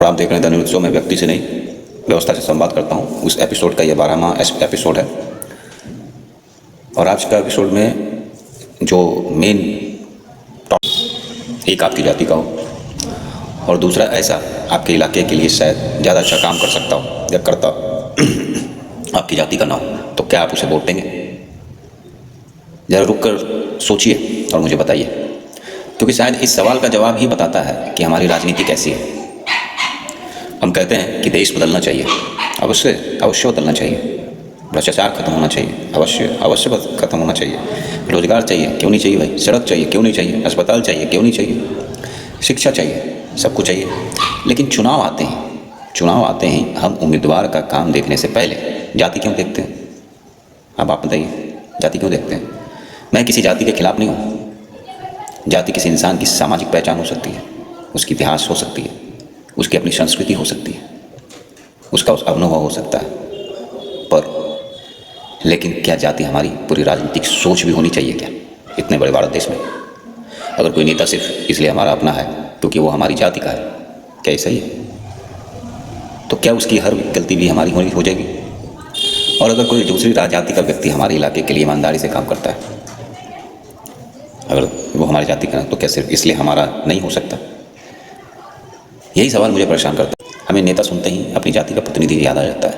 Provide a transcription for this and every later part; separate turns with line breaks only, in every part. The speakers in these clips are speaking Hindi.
आप देख रहे हैं द न्यूज़ शो में व्यक्ति से नहीं व्यवस्था से संवाद करता हूँ। उस एपिसोड का ये 12वां एपिसोड है और आज का एपिसोड में जो मेन टॉपिक एक आपकी जाति का हो और दूसरा ऐसा आपके इलाके के लिए शायद ज़्यादा अच्छा काम कर सकता हो या करता आपकी जाति का ना हो, तो क्या आप उसे वोट देंगे? ज़रा रुक कर सोचिए और मुझे बताइए, क्योंकि शायद इस सवाल का जवाब ही बताता है कि हमारी राजनीति कैसी है। हम कहते हैं कि देश बदलना चाहिए, अवश्य बदलना चाहिए। भ्रष्टाचार खत्म होना चाहिए, अवश्य खत्म होना चाहिए। रोजगार चाहिए, क्यों नहीं चाहिए भाई? सड़क चाहिए, क्यों नहीं चाहिए? अस्पताल चाहिए, क्यों नहीं चाहिए? शिक्षा चाहिए, सब कुछ चाहिए। लेकिन चुनाव आते हैं हम उम्मीदवार का काम देखने से पहले जाति क्यों देखते हैं? अब आप बताइए, जाति क्यों देखते हैं? मैं किसी जाति के खिलाफ नहीं हूँ। जाति किसी इंसान की सामाजिक पहचान हो सकती है, उसकी इतिहास हो सकती है, उसकी अपनी संस्कृति हो सकती है, उसका अनुभव हो सकता है, पर लेकिन क्या जाति हमारी पूरी राजनीतिक सोच भी होनी चाहिए क्या? इतने बड़े भारत देश में अगर कोई नेता सिर्फ इसलिए हमारा अपना है क्योंकि वो हमारी जाति का है, क्या ये सही है? तो क्या उसकी हर गलती भी हमारी हो जाएगी? और अगर कोई दूसरी जाति का व्यक्ति हमारे इलाके के लिए ईमानदारी से काम करता है, अगर वो हमारी जाति का है, तो क्या सिर्फ इसलिए हमारा नहीं हो सकता? यही सवाल मुझे परेशान करता है। हमें नेता सुनते ही अपनी जाति का प्रतिनिधि याद आ जाता है,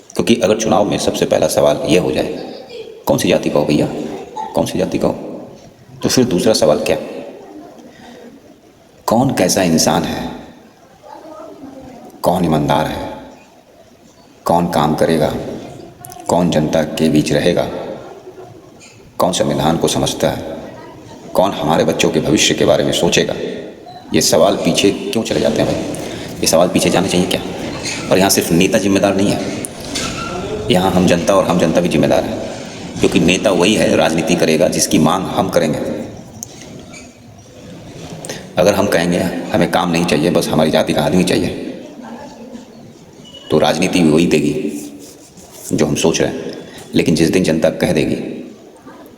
क्योंकि अगर चुनाव में सबसे पहला सवाल यह हो जाए कौन सी जाति का हो भैया, कौन सी जाति का हो, तो फिर दूसरा सवाल क्या? कौन कैसा इंसान है, कौन ईमानदार है, कौन काम करेगा, कौन जनता के बीच रहेगा, कौन संविधान को समझता है, कौन हमारे बच्चों के भविष्य के बारे में सोचेगा? ये सवाल पीछे क्यों चले जाते हैं भाई? ये सवाल पीछे जाने चाहिए क्या? और यहाँ सिर्फ नेता जिम्मेदार नहीं है, यहाँ हम जनता और हम जनता भी जिम्मेदार है, क्योंकि नेता वही है राजनीति करेगा जिसकी मांग हम करेंगे। अगर हम कहेंगे हमें काम नहीं चाहिए, बस हमारी जाति का आदमी चाहिए, तो राजनीति भी वही देगी जो हम सोच रहे हैं। लेकिन जिस दिन जनता कह देगी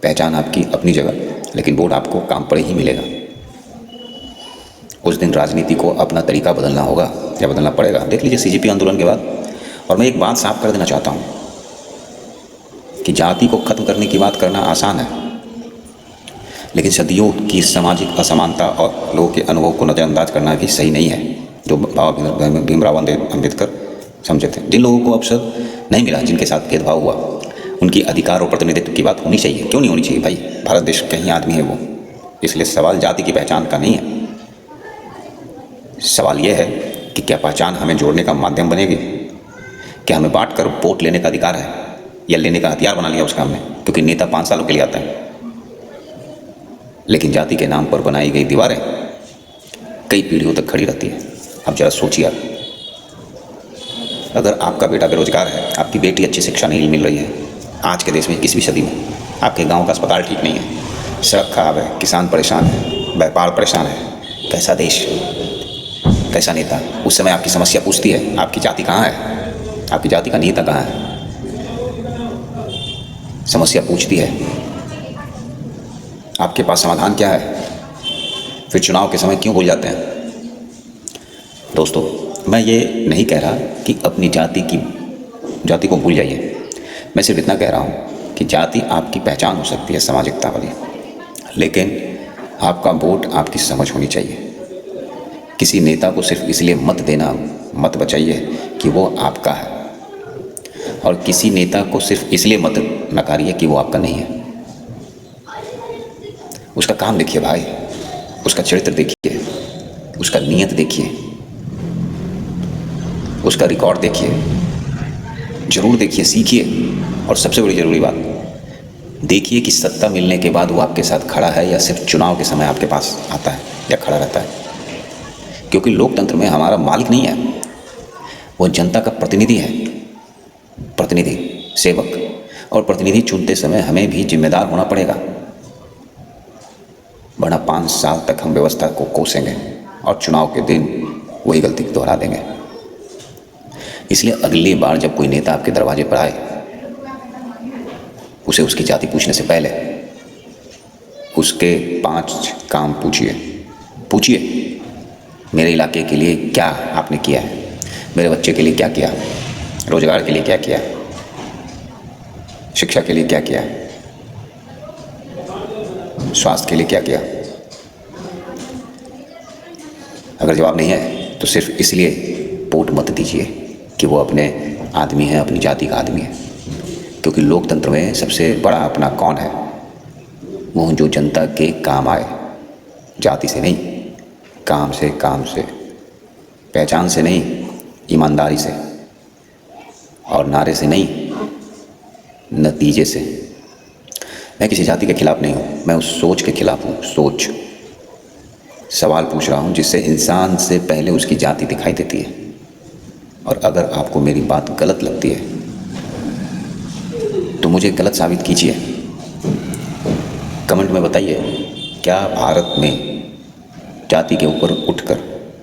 पहचान आपकी अपनी जगह, लेकिन वोट आपको काम पर ही मिलेगा, उस दिन राजनीति को अपना तरीका बदलना होगा या बदलना पड़ेगा। देख लीजिए सीजेपी आंदोलन के बाद। और मैं एक बात साफ कर देना चाहता हूँ कि जाति को खत्म करने की बात करना आसान है, लेकिन सदियों की सामाजिक असमानता और लोगों के अनुभव को नज़रअंदाज करना भी सही नहीं है, जो बाबा भीमराव अम्बेडकर समझे थे। जिन लोगों को अवसर नहीं मिला, जिनके साथ भेदभाव हुआ, उनकी अधिकार और प्रतिनिधित्व की बात होनी चाहिए। क्यों नहीं होनी चाहिए भाई? भारत देश का ही आदमी है वो। इसलिए सवाल जाति की पहचान का नहीं है, सवाल यह है कि क्या पहचान हमें जोड़ने का माध्यम बनेगी? क्या हमें बांट कर वोट लेने का अधिकार है, या लेने का हथियार बना लिया उसका हमने? क्योंकि नेता 5 सालों के लिए आता है, लेकिन जाति के नाम पर बनाई गई दीवारें कई पीढ़ियों तक खड़ी रहती है। अब जरा सोचिए, अगर आपका बेटा बेरोजगार है, आपकी बेटी अच्छी शिक्षा नहीं मिल रही है, आज के देश में 21वीं सदी में आपके गाँव का अस्पताल ठीक नहीं है, सड़क खराब है, किसान परेशान है, व्यापार परेशान है, कैसा देश, कैसा नेता? उस समय आपकी समस्या पूछती है आपकी जाति कहाँ है, आपकी जाति का नेता कहाँ है? समस्या पूछती है आपके पास समाधान क्या है? फिर चुनाव के समय क्यों भूल जाते हैं? दोस्तों, मैं ये नहीं कह रहा कि अपनी जाति को भूल जाइए। मैं सिर्फ इतना कह रहा हूँ कि जाति आपकी पहचान हो सकती है, सामाजिकता वाली, लेकिन आपका वोट आपकी समझ होनी चाहिए। किसी नेता को सिर्फ इसलिए मत देना मत बचाइए कि वो आपका है, और किसी नेता को सिर्फ इसलिए मत नकारिए कि वो आपका नहीं है। उसका काम देखिए भाई, उसका चरित्र देखिए, उसका नियत देखिए, उसका रिकॉर्ड देखिए, जरूर देखिए, सीखिए। और सबसे बड़ी ज़रूरी बात, देखिए कि सत्ता मिलने के बाद वो आपके साथ खड़ा है या सिर्फ चुनाव के समय आपके पास आता है या खड़ा रहता है। क्योंकि लोकतंत्र में हमारा मालिक नहीं है, वो जनता का प्रतिनिधि है, प्रतिनिधि, सेवक। और प्रतिनिधि चुनते समय हमें भी जिम्मेदार होना पड़ेगा, वरना 5 साल तक हम व्यवस्था को कोसेंगे और चुनाव के दिन वही गलती दोहरा देंगे। इसलिए अगली बार जब कोई नेता आपके दरवाजे पर आए, उसे उसकी जाति पूछने से पहले उसके 5 काम पूछिए। मेरे इलाके के लिए क्या आपने किया है, मेरे बच्चे के लिए क्या किया, रोजगार के लिए क्या किया, शिक्षा के लिए क्या किया, स्वास्थ्य के लिए क्या किया? अगर जवाब नहीं है तो सिर्फ इसलिए वोट मत दीजिए कि वो अपने आदमी है, अपनी जाति का आदमी है। क्योंकि लोकतंत्र में सबसे बड़ा अपना कौन है? वो जो जनता के काम आए, जाति से नहीं, काम से, पहचान से नहीं, ईमानदारी से, और नारे से नहीं, नतीजे से। मैं किसी जाति के खिलाफ नहीं हूँ, मैं उस सोच के खिलाफ हूँ। सोच, सवाल पूछ रहा हूँ जिससे इंसान से पहले उसकी जाति दिखाई देती है। और अगर आपको मेरी बात गलत लगती है तो मुझे गलत साबित कीजिए, कमेंट में बताइए। क्या भारत में जाति के ऊपर उठकर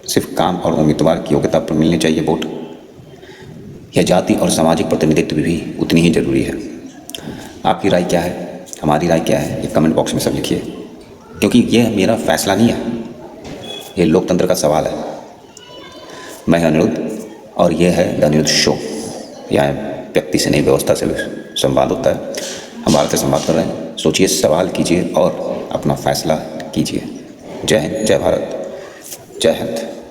सिर्फ काम और उम्मीदवार की योग्यता पर मिलनी चाहिए वोट, या जाति और सामाजिक प्रतिनिधित्व भी उतनी ही जरूरी है? आपकी राय क्या है, हमारी राय क्या है, ये कमेंट बॉक्स में सब लिखिए। क्योंकि ये मेरा फैसला नहीं है, ये लोकतंत्र का सवाल है। मैं अनिरुद्ध और ये है द अनिरुद्ध शो। यहाँ व्यक्ति से नहीं, व्यवस्था से संवाद होता है। हम भारत से संवाद कर रहे हैं। सोचिए, सवाल कीजिए और अपना फैसला कीजिए। जय हिंद, जय भारत, जय हिंद।